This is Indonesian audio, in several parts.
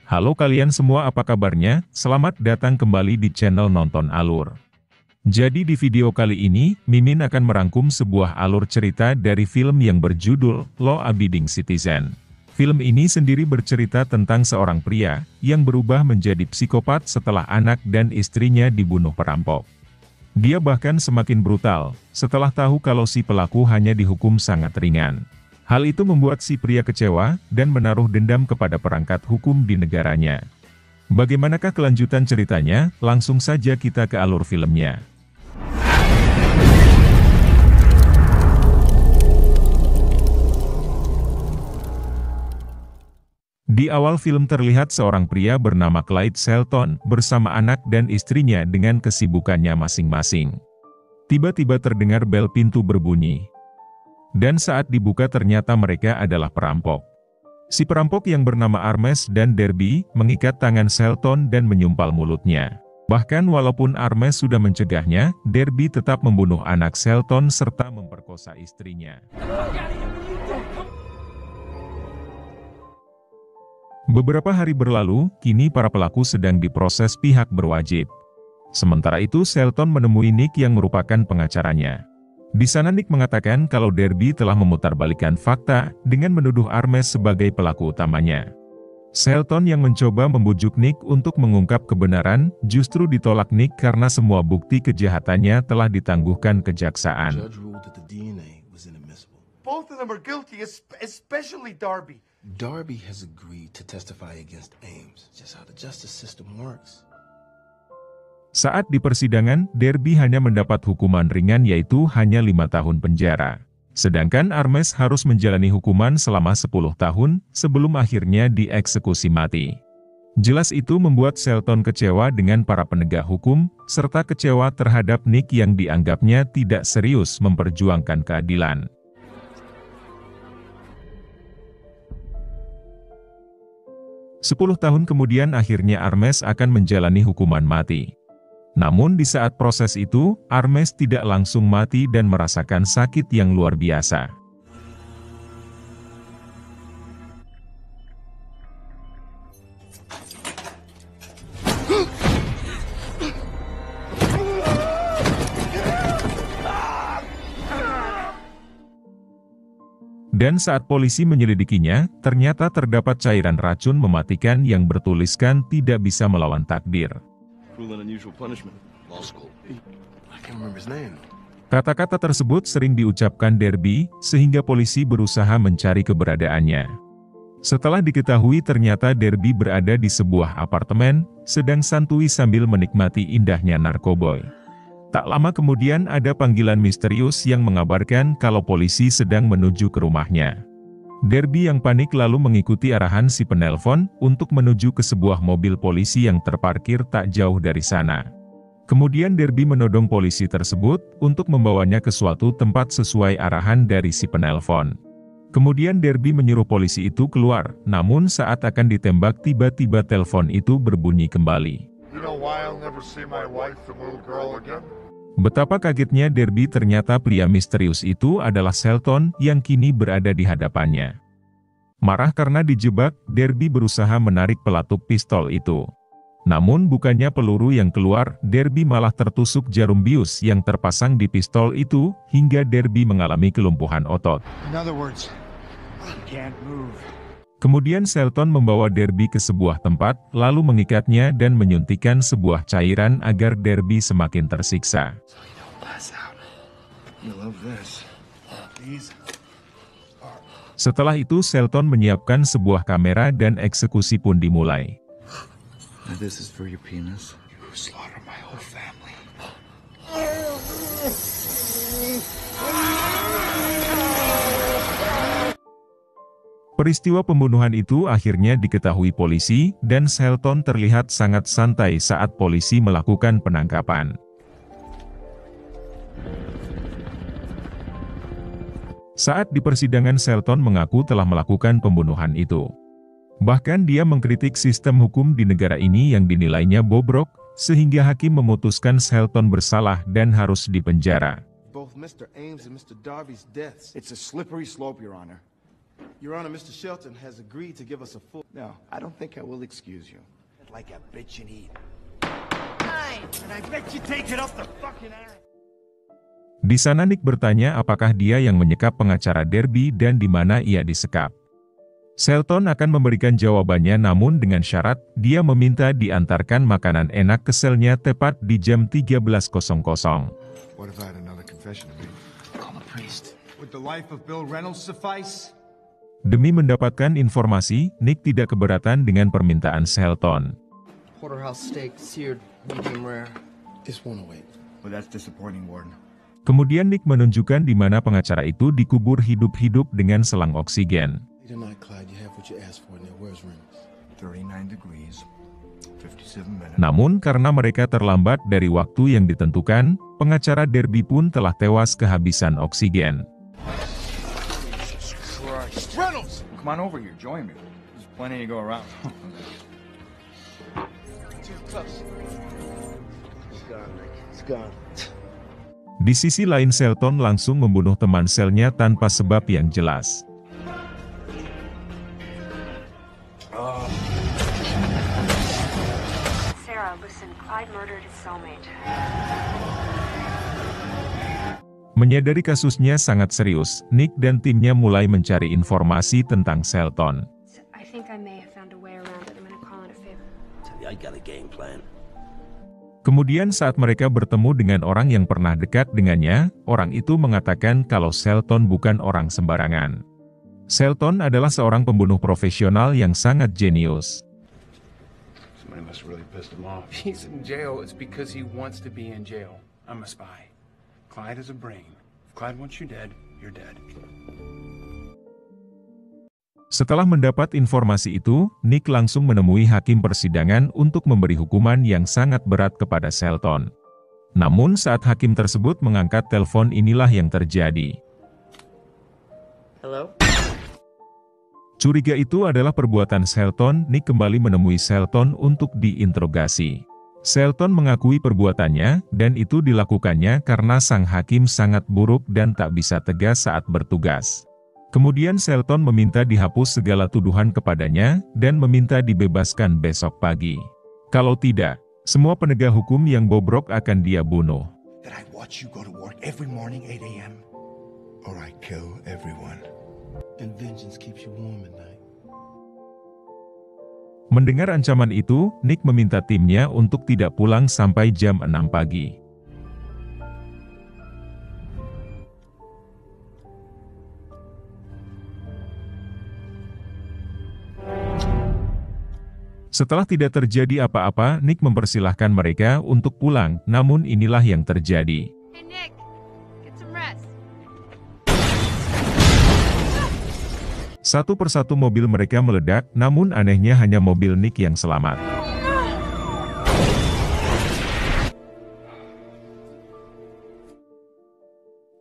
Halo kalian semua, apa kabarnya? Selamat datang kembali di channel Nonton Alur. Jadi di video kali ini, Mimin akan merangkum sebuah alur cerita dari film yang berjudul Law Abiding Citizen. Film ini sendiri bercerita tentang seorang pria yang berubah menjadi psikopat setelah anak dan istrinya dibunuh perampok. Dia bahkan semakin brutal setelah tahu kalau si pelaku hanya dihukum sangat ringan. Hal itu membuat si pria kecewa dan menaruh dendam kepada perangkat hukum di negaranya. Bagaimanakah kelanjutan ceritanya? Langsung saja kita ke alur filmnya. Di awal film terlihat seorang pria bernama Clyde Shelton bersama anak dan istrinya dengan kesibukannya masing-masing. Tiba-tiba terdengar bel pintu berbunyi. Dan saat dibuka ternyata mereka adalah perampok. Si perampok yang bernama Armes dan Derby mengikat tangan Shelton dan menyumpal mulutnya. Bahkan walaupun Armes sudah mencegahnya, Derby tetap membunuh anak Shelton serta memperkosa istrinya. Beberapa hari berlalu, kini para pelaku sedang diproses pihak berwajib. Sementara itu Shelton menemui Nick yang merupakan pengacaranya. Di sana Nick mengatakan kalau Derby telah memutarbalikkan fakta dengan menuduh Armes sebagai pelaku utamanya. Shelton yang mencoba membujuk Nick untuk mengungkap kebenaran, justru ditolak Nick karena semua bukti kejahatannya telah ditangguhkan kejaksaan. Both of them are guilty, especially Darby. Darby has agreed to testify against Ames. Just how the justice system works. Saat di persidangan, Derby hanya mendapat hukuman ringan yaitu hanya 5 tahun penjara. Sedangkan Armes harus menjalani hukuman selama 10 tahun, sebelum akhirnya dieksekusi mati. Jelas itu membuat Shelton kecewa dengan para penegak hukum, serta kecewa terhadap Nick yang dianggapnya tidak serius memperjuangkan keadilan. Sepuluh tahun kemudian akhirnya Armes akan menjalani hukuman mati. Namun di saat proses itu, Armes tidak langsung mati dan merasakan sakit yang luar biasa. Dan saat polisi menyelidikinya, ternyata terdapat cairan racun mematikan yang bertuliskan tidak bisa melawan takdir. Kata-kata tersebut sering diucapkan Derby, sehingga polisi berusaha mencari keberadaannya. Setelah diketahui ternyata Derby berada di sebuah apartemen, sedang santuy sambil menikmati indahnya narkoboy. Tak lama kemudian ada panggilan misterius yang mengabarkan kalau polisi sedang menuju ke rumahnya. Derby yang panik lalu mengikuti arahan si penelpon untuk menuju ke sebuah mobil polisi yang terparkir tak jauh dari sana. Kemudian Derby menodong polisi tersebut untuk membawanya ke suatu tempat sesuai arahan dari si penelpon. Kemudian Derby menyuruh polisi itu keluar, namun saat akan ditembak tiba-tiba telepon itu berbunyi kembali. Betapa kagetnya Derby, ternyata pria misterius itu adalah Shelton yang kini berada di hadapannya. Marah karena dijebak, Derby berusaha menarik peletuk pistol itu. Namun bukannya peluru yang keluar, Derby malah tertusuk jarum bius yang terpasang di pistol itu, hingga Derby mengalami kelumpuhan otot. Kemudian Shelton membawa Derby ke sebuah tempat, lalu mengikatnya dan menyuntikkan sebuah cairan agar Derby semakin tersiksa. Setelah itu Shelton menyiapkan sebuah kamera dan eksekusi pun dimulai. Peristiwa pembunuhan itu akhirnya diketahui polisi, dan Shelton terlihat sangat santai saat polisi melakukan penangkapan. Saat di persidangan Shelton mengaku telah melakukan pembunuhan itu. Bahkan dia mengkritik sistem hukum di negara ini yang dinilainya bobrok, sehingga hakim memutuskan Shelton bersalah dan harus dipenjara. Both Mr. Ames and Mr. Darby's deaths. It's a slippery slope, Your Honor. Your Honor, Mr. Shelton has agreed to give us a full... No, I don't think I will excuse you. Like a bitch and eat. Fine. And I bet you take it up the fucking ass. Di sana Nick bertanya apakah dia yang menyekap pengacara Derby dan di mana ia disekap. Shelton akan memberikan jawabannya namun dengan syarat, dia meminta diantarkan makanan enak ke selnya tepat di jam 13.00. What if I had another confession to make? Call a priest. Would the life of Bill Reynolds suffice? Demi mendapatkan informasi, Nick tidak keberatan dengan permintaan Shelton. Porterhouse steak, seared, medium rare. Just wanna wait. Well, that's disappointing, Warden. Kemudian Nick menunjukkan di mana pengacara itu dikubur hidup-hidup dengan selang oksigen. Tonight, Clyde, you have what you asked for now. Where's Reynolds? 39 degrees, 57 minutes. Namun karena mereka terlambat dari waktu yang ditentukan, pengacara Derby pun telah tewas kehabisan oksigen. Reynolds! Come on over here, join me. There's plenty to go around. Too close. It's gone, Nick. It's gone. Di sisi lain Shelton langsung membunuh teman selnya tanpa sebab yang jelas. Sarah, listen, Clyde murdered his cellmate. Menyadari kasusnya sangat serius, Nick dan timnya mulai mencari informasi tentang Shelton. I think I may have found a way around it. I'm gonna call it a favor. I got a game plan. Kemudian saat mereka bertemu dengan orang yang pernah dekat dengannya, orang itu mengatakan kalau Shelton bukan orang sembarangan. Shelton adalah seorang pembunuh profesional yang sangat jenius. Somebody must have really pissed him off. If he's in jail, it's because he wants to be in jail. I'm a spy. Clyde has a brain. If Clyde wants you dead, you're dead. Setelah mendapat informasi itu, Nick langsung menemui hakim persidangan untuk memberi hukuman yang sangat berat kepada Shelton. Namun saat hakim tersebut mengangkat telepon inilah yang terjadi. Hello? Curiga itu adalah perbuatan Shelton. Nick kembali menemui Shelton untuk diinterogasi. Shelton mengakui perbuatannya, dan itu dilakukannya karena sang hakim sangat buruk dan tak bisa tegas saat bertugas. Kemudian Shelton meminta dihapus segala tuduhan kepadanya, dan meminta dibebaskan besok pagi. Kalau tidak, semua penegak hukum yang bobrok akan dia bunuh. That I watch you go to work every morning 8 a.m. Or I kill everyone. And vengeance keeps you warm at night. Mendengar ancaman itu, Nick meminta timnya untuk tidak pulang sampai jam 6 pagi. Setelah tidak terjadi apa-apa, Nick mempersilahkan mereka untuk pulang, namun inilah yang terjadi. Hey, Nick. Get some rest. Satu persatu mobil mereka meledak, namun anehnya hanya mobil Nick yang selamat.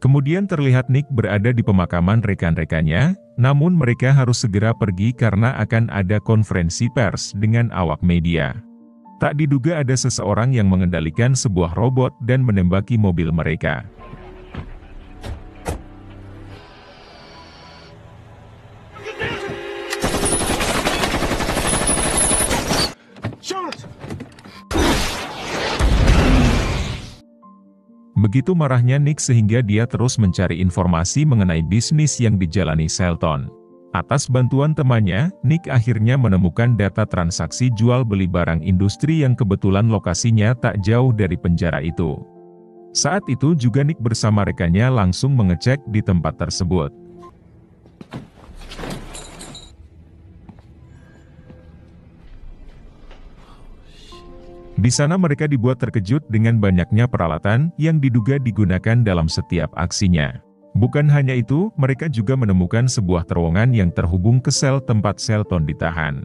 Kemudian terlihat Nick berada di pemakaman rekan-rekannya, namun mereka harus segera pergi karena akan ada konferensi pers dengan awak media. Tak diduga ada seseorang yang mengendalikan sebuah robot dan menembaki mobil mereka. Begitu marahnya Nick sehingga dia terus mencari informasi mengenai bisnis yang dijalani Shelton. Atas bantuan temannya, Nick akhirnya menemukan data transaksi jual beli barang industri yang kebetulan lokasinya tak jauh dari penjara itu. Saat itu juga Nick bersama rekannya langsung mengecek di tempat tersebut. Di sana mereka dibuat terkejut dengan banyaknya peralatan yang diduga digunakan dalam setiap aksinya. Bukan hanya itu, mereka juga menemukan sebuah terowongan yang terhubung ke sel tempat Shelton ditahan.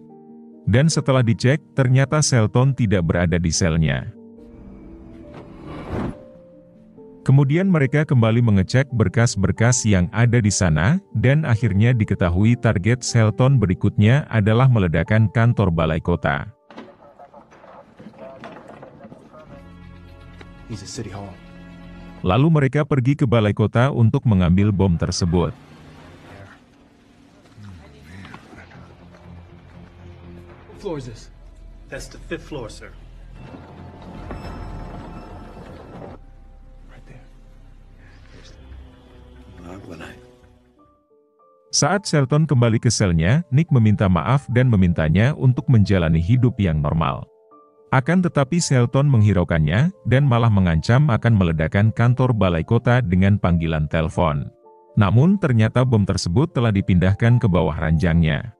Dan setelah dicek, ternyata Shelton tidak berada di selnya. Kemudian mereka kembali mengecek berkas-berkas yang ada di sana, dan akhirnya diketahui target Shelton berikutnya adalah meledakkan kantor balai kota. He's at City Hall. Lalu mereka pergi ke balai kota untuk mengambil bom tersebut. floor is this? That's the 5th floor, sir. Right there. Saat Shelton kembali ke selnya, Nick meminta maaf dan memintanya untuk menjalani hidup yang normal. Akan tetapi Shelton menghiraukannya, dan malah mengancam akan meledakkan kantor balai kota dengan panggilan telepon. Namun ternyata bom tersebut telah dipindahkan ke bawah ranjangnya.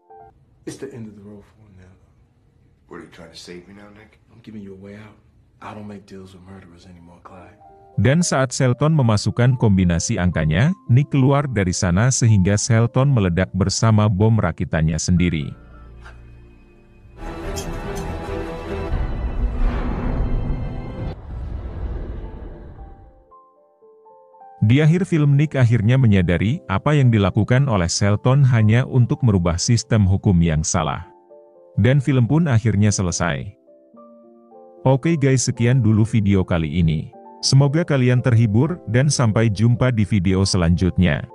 It's the end of the road for him now. What, are you trying to save me now, Nick? I'm giving you a way out. I don't make deals with murderers anymore, Clyde. Dan saat Shelton memasukkan kombinasi angkanya, Nick keluar dari sana sehingga Shelton meledak bersama bom rakitannya sendiri. Di akhir film Nick akhirnya menyadari apa yang dilakukan oleh Shelton hanya untuk merubah sistem hukum yang salah. Dan film pun akhirnya selesai. Oke guys, sekian dulu video kali ini. Semoga kalian terhibur dan sampai jumpa di video selanjutnya.